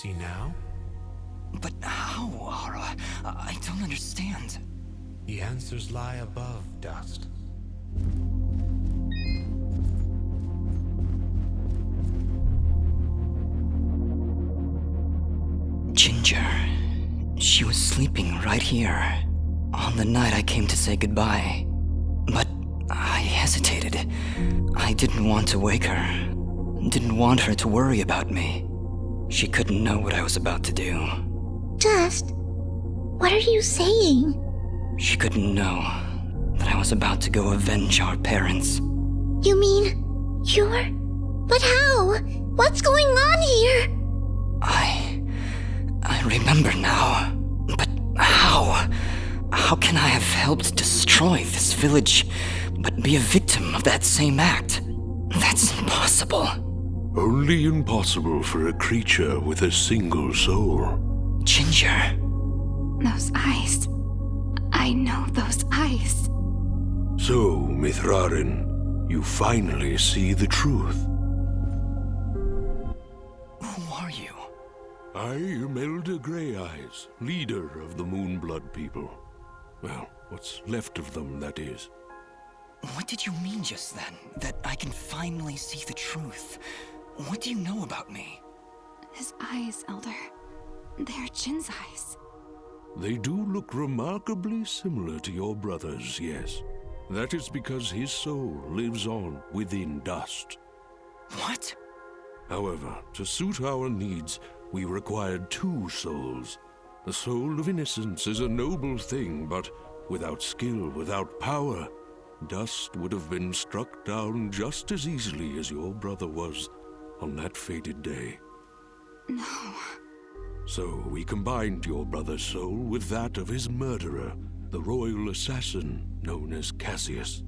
See now? But how, Ara? I don't understand. The answers lie above, Dust. Ginger. She was sleeping right here, on the night I came to say goodbye. But I hesitated. I didn't want to wake her. Didn't want her to worry about me. She couldn't know what I was about to do. Dust, what are you saying? She couldn't know that I was about to go avenge our parents. You mean you're... But how? What's going on here? I remember now. But how? How can I have helped destroy this village, but be a victim of that same act? That's impossible. Only impossible for a creature with a single soul. Ginger. Those eyes. I know those eyes. So, Mithrarin, you finally see the truth. Who are you? I am Elder Grey Eyes, leader of the Moonblood people. Well, what's left of them, that is. What did you mean just then? That I can finally see the truth? What do you know about me? His eyes, Elder. They're Jin's eyes. They do look remarkably similar to your brother's, yes. That is because his soul lives on within Dust. What? However, to suit our needs, we required two souls. The soul of innocence is a noble thing, but without skill, without power, Dust would have been struck down just as easily as your brother was on that fated day. No. So we combined your brother's soul with that of his murderer, the royal assassin known as Cassius.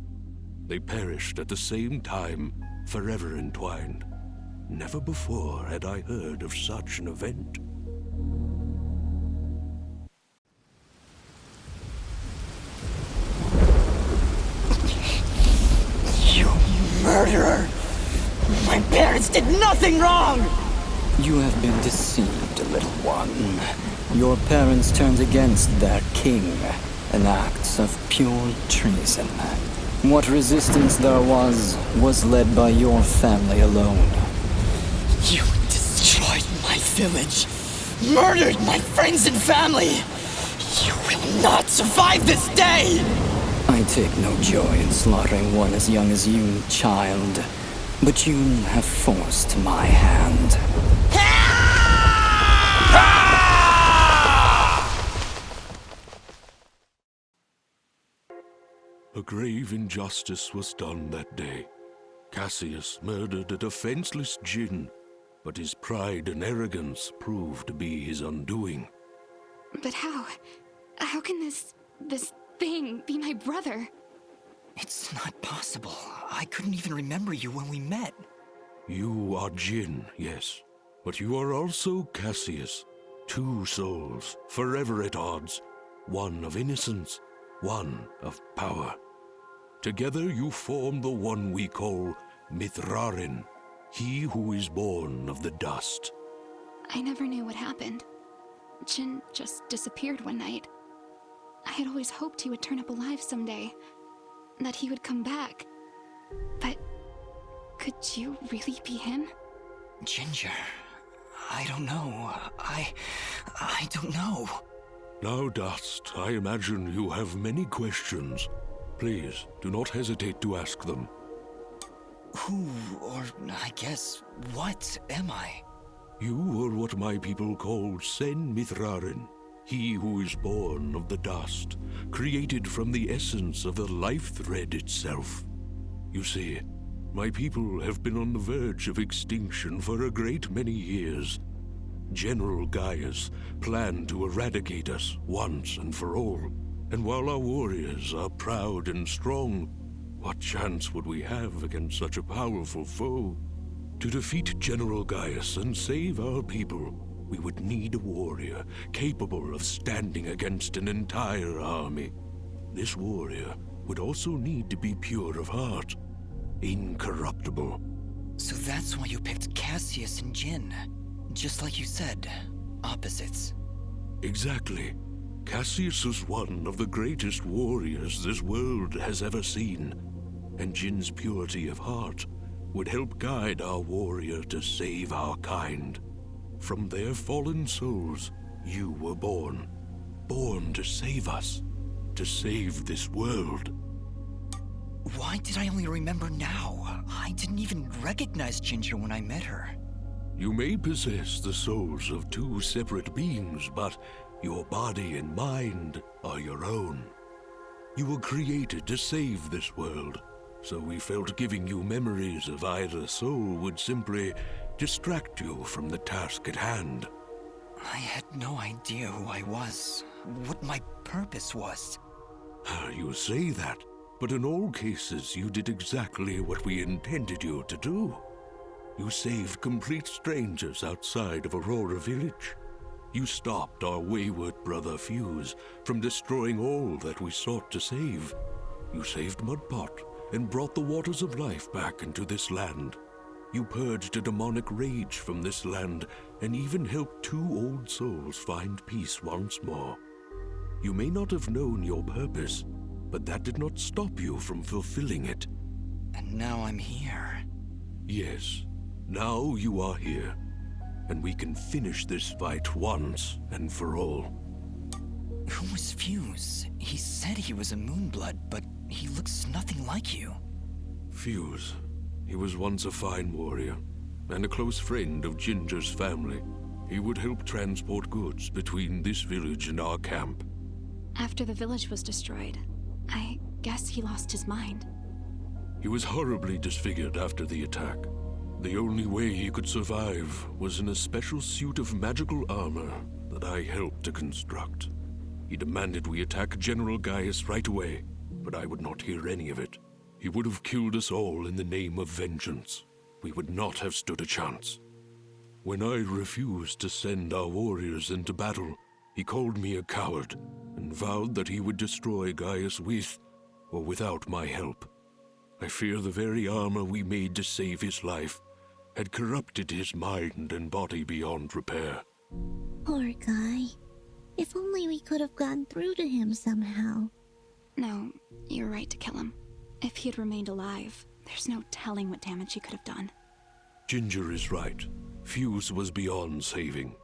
They perished at the same time, forever entwined. Never before had I heard of such an event. You murderer! My parents did nothing wrong! You have been deceived, little one. Your parents turned against their king, an act of pure treason. What resistance there was led by your family alone. You destroyed my village, murdered my friends and family. You will not survive this day! I take no joy in slaughtering one as young as you, child. But you have forced my hand. A grave injustice was done that day. Cassius murdered a defenseless Jinn, but his pride and arrogance proved to be his undoing. But how? How can this thing be my brother? It's not possible. I couldn't even remember you when we met. You are Jinn, yes, but you are also Cassius. Two souls, forever at odds. One of innocence, one of power. Together you form the one we call Mithrarin, he who is born of the dust. I never knew what happened. Jin just disappeared one night. I had always hoped he would turn up alive someday. That he would come back. But could you really be him? Ginger, I don't know. I don't know. Now, Dust, I imagine you have many questions. Please, do not hesitate to ask them. Who, or I guess, what am I? You are what my people call Sen-Mithrarin, he who is born of the dust, created from the essence of the life thread itself. You see, my people have been on the verge of extinction for a great many years. General Gaius planned to eradicate us once and for all, and while our warriors are proud and strong, what chance would we have against such a powerful foe? To defeat General Gaius and save our people, we would need a warrior capable of standing against an entire army. This warrior would also need to be pure of heart, incorruptible. So that's why you picked Cassius and Jin. Just like you said, opposites. Exactly. Cassius was one of the greatest warriors this world has ever seen, and Jin's purity of heart would help guide our warrior to save our kind. From their fallen souls, you were born. Born to save us. To save this world. Why did I only remember now? I didn't even recognize Ginger when I met her. You may possess the souls of two separate beings, but your body and mind are your own. You were created to save this world, so we felt giving you memories of either soul would simply distract you from the task at hand. I had no idea who I was, what my purpose was. You say that, but in all cases you did exactly what we intended you to do. You saved complete strangers outside of Aurora Village. You stopped our wayward brother Fuse from destroying all that we sought to save. You saved Mudpot and brought the waters of life back into this land. You purged a demonic rage from this land and even helped two old souls find peace once more. You may not have known your purpose, but that did not stop you from fulfilling it. And now I'm here. Yes, now you are here, and we can finish this fight once and for all. Who was Fuse? He said he was a Moonblood, but he looks nothing like you. Fuse. He was once a fine warrior, and a close friend of Ginger's family. He would help transport goods between this village and our camp. After the village was destroyed, I guess he lost his mind. He was horribly disfigured after the attack. The only way he could survive was in a special suit of magical armor that I helped to construct. He demanded we attack General Gaius right away, but I would not hear any of it. He would have killed us all in the name of vengeance. We would not have stood a chance. When I refused to send our warriors into battle, he called me a coward and vowed that he would destroy Gaius with or without my help. I fear the very armor we made to save his life had corrupted his mind and body beyond repair. Poor guy. If only we could have gotten through to him somehow. No, you're right to kill him. If he had remained alive, there's no telling what damage he could have done. Ginger is right. Fuse was beyond saving.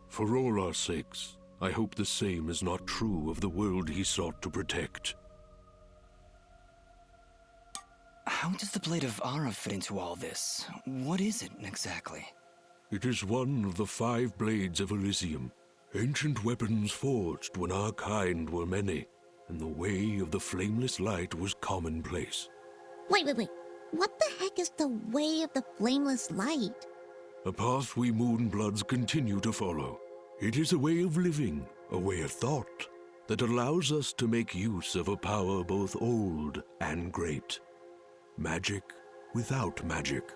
For all our sakes, I hope the same is not true of the world he sought to protect. How does the Blade of Ara fit into all this? What is it, exactly? It is one of the 5 blades of Elysium, ancient weapons forged when our kind were many, and the way of the flameless light was commonplace. Wait. What the heck is the way of the flameless light? A path we Moonbloods continue to follow. It is a way of living, a way of thought, that allows us to make use of a power both old and great. Magic without magic.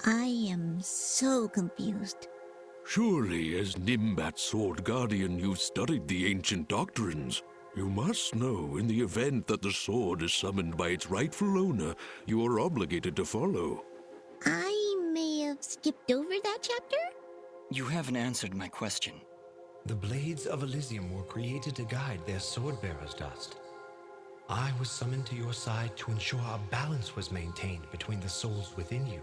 I am so confused. Surely, as Nimbat's Sword Guardian, you've studied the ancient doctrines. You must know, in the event that the sword is summoned by its rightful owner, you are obligated to follow. I may have skipped over that chapter? You haven't answered my question. The blades of Elysium were created to guide their sword-bearers, Dust. I was summoned to your side to ensure a balance was maintained between the souls within you.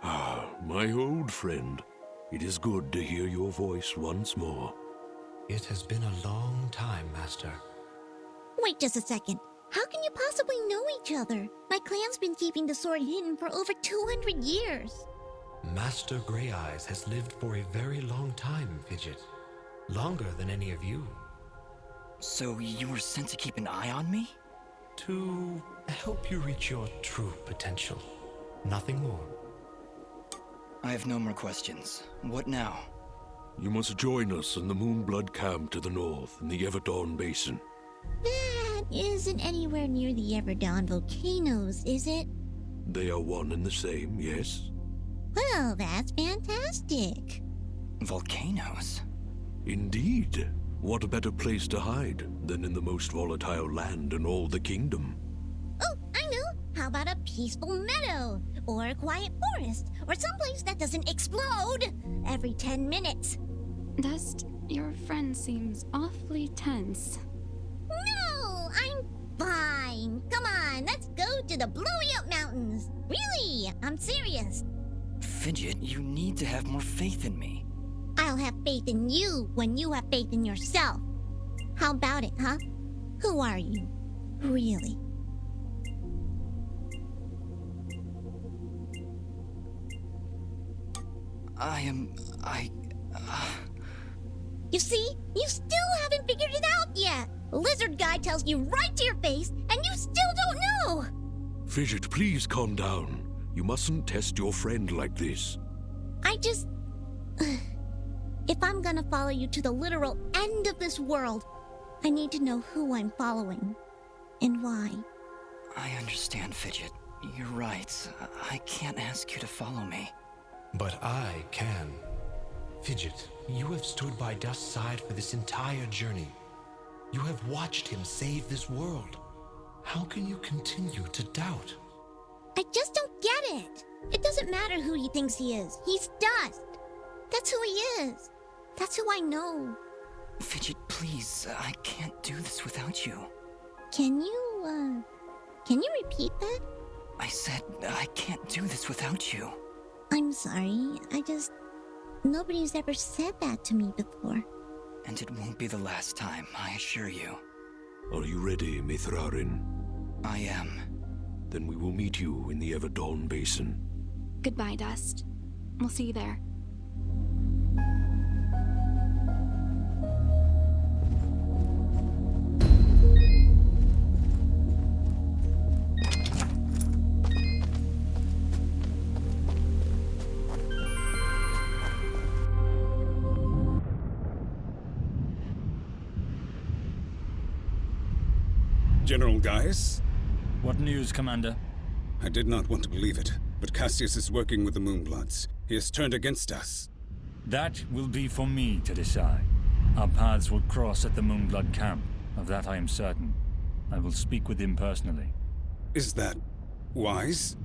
Ah, my old friend. It is good to hear your voice once more. It has been a long time, Master. Wait just a second. How can you possibly know each other? My clan's been keeping the sword hidden for over 200 years. Master Grey Eyes has lived for a very long time, Fidget. Longer than any of you. So you were sent to keep an eye on me? To help you reach your true potential. Nothing more. I have no more questions. What now? You must join us in the Moonblood camp to the north in the Everdawn Basin. That isn't anywhere near the Everdawn volcanoes, is it? They are one and the same, yes? Well, that's fantastic. Volcanoes? Indeed. What a better place to hide than in the most volatile land in all the kingdom? Oh, I know. How about a peaceful meadow? Or a quiet forest? Or someplace that doesn't explode every 10 minutes? Dust, your friend seems awfully tense. No, I'm fine. Come on, let's go to the Blowy Up Mountains. Really, I'm serious. Fidget, you need to have more faith in me. I'll have faith in you when you have faith in yourself. How about it, huh? Who are you? Really? You see? You still haven't figured it out yet. Lizard guy tells you right to your face, and you still don't know. Fidget, please calm down. You mustn't test your friend like this. I just... If I'm gonna follow you to the literal end of this world, I need to know who I'm following. And why. I understand, Fidget. You're right. I can't ask you to follow me. But I can. Fidget, you have stood by Dust's side for this entire journey. You have watched him save this world. How can you continue to doubt? I just don't get it. It doesn't matter who he thinks he is. He's Dust. That's who he is. That's who I know. Fidget, please. I can't do this without you. Can you repeat that? I said I can't do this without you. I'm sorry. Nobody's ever said that to me before. And it won't be the last time, I assure you. Are you ready, Mithrarin? I am. Then we will meet you in the Everdawn Basin. Goodbye, Dust. We'll see you there. General Gaius? What news, Commander? I did not want to believe it, but Cassius is working with the Moonbloods. He has turned against us. That will be for me to decide. Our paths will cross at the Moonblood camp. Of that I am certain. I will speak with him personally. Is that wise?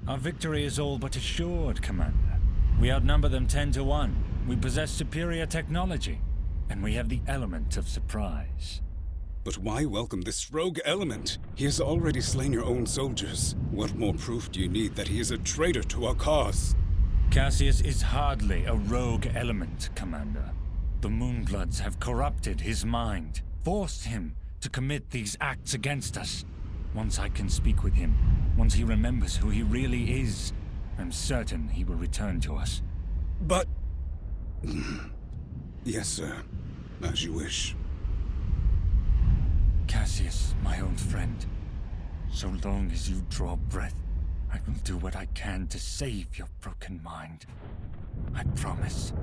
Our victory is all but assured, Commander. We outnumber them 10 to 1. We possess superior technology. And we have the element of surprise. But why welcome this rogue element? He has already slain your own soldiers. What more proof do you need that he is a traitor to our cause? Cassius is hardly a rogue element, Commander. The Moonbloods have corrupted his mind, forced him to commit these acts against us. Once I can speak with him, once he remembers who he really is, I'm certain he will return to us. But... Yes, sir. As you wish. Cassius, my old friend, so long as you draw breath, I will do what I can to save your broken mind. I promise.